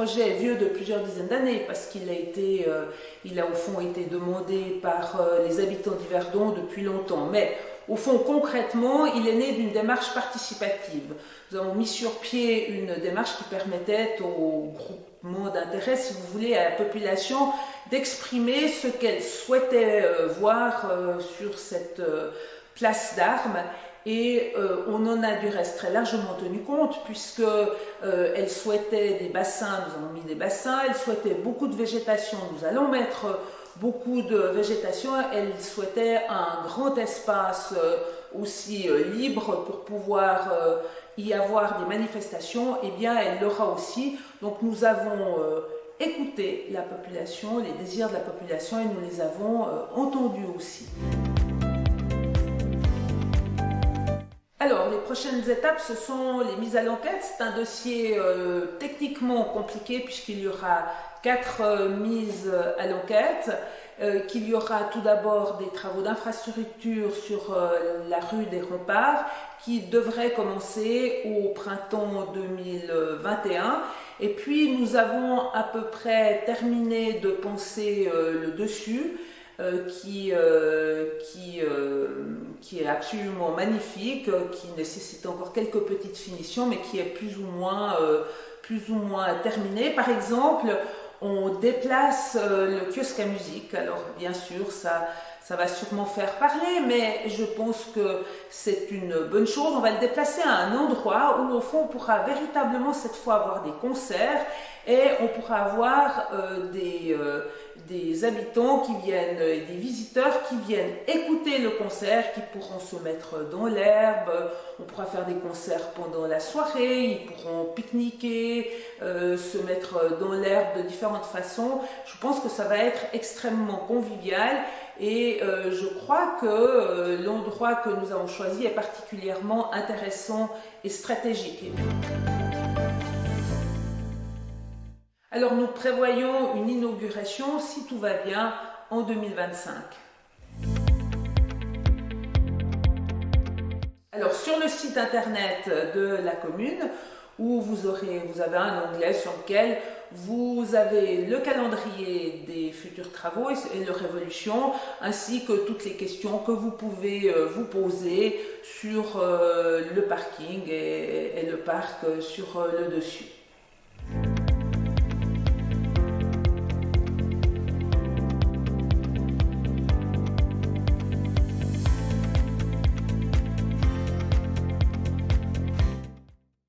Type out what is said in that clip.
projet est vieux de plusieurs dizaines d'années parce il a au fond été demandé par les habitants d'Yverdon depuis longtemps. Mais au fond, concrètement, il est né d'une démarche participative. Nous avons mis sur pied une démarche qui permettait au groupement d'intérêt, si vous voulez, à la population d'exprimer ce qu'elle souhaitait voir sur cette place d'Armes. Et on en a du reste très largement tenu compte puisque elle souhaitait des bassins, nous avons mis des bassins, elle souhaitait beaucoup de végétation, nous allons mettre beaucoup de végétation, elle souhaitait un grand espace aussi libre pour pouvoir y avoir des manifestations, et bien elle l'aura aussi. Donc nous avons écouté la population, les désirs de la population, et nous les avons entendus aussi. Alors, les prochaines étapes, ce sont les mises à l'enquête. C'est un dossier techniquement compliqué puisqu'il y aura 4 mises à l'enquête, qu'il y aura tout d'abord des travaux d'infrastructure sur la rue des Remparts qui devraient commencer au printemps 2021. Et puis, nous avons à peu près terminé de penser le dessus. Qui est absolument magnifique, qui nécessite encore quelques petites finitions, mais qui est plus ou moins terminé. Par exemple, on déplace le kiosque à musique. Alors bien sûr, ça va sûrement faire parler, mais je pense que c'est une bonne chose. On va le déplacer à un endroit où au fond on pourra véritablement cette fois avoir des concerts et on pourra avoir des habitants qui viennent, des visiteurs qui viennent écouter le concert, qui pourront se mettre dans l'herbe, on pourra faire des concerts pendant la soirée, ils pourront pique-niquer, se mettre dans l'herbe de différentes façons. Je pense que ça va être extrêmement convivial et je crois que l'endroit que nous avons choisi est particulièrement intéressant et stratégique. Alors nous prévoyons une inauguration, si tout va bien, en 2025. Alors sur le site internet de la commune, où vous avez un onglet sur lequel vous avez le calendrier des futurs travaux et leur évolution, ainsi que toutes les questions que vous pouvez vous poser sur le parking et le parc sur le dessus.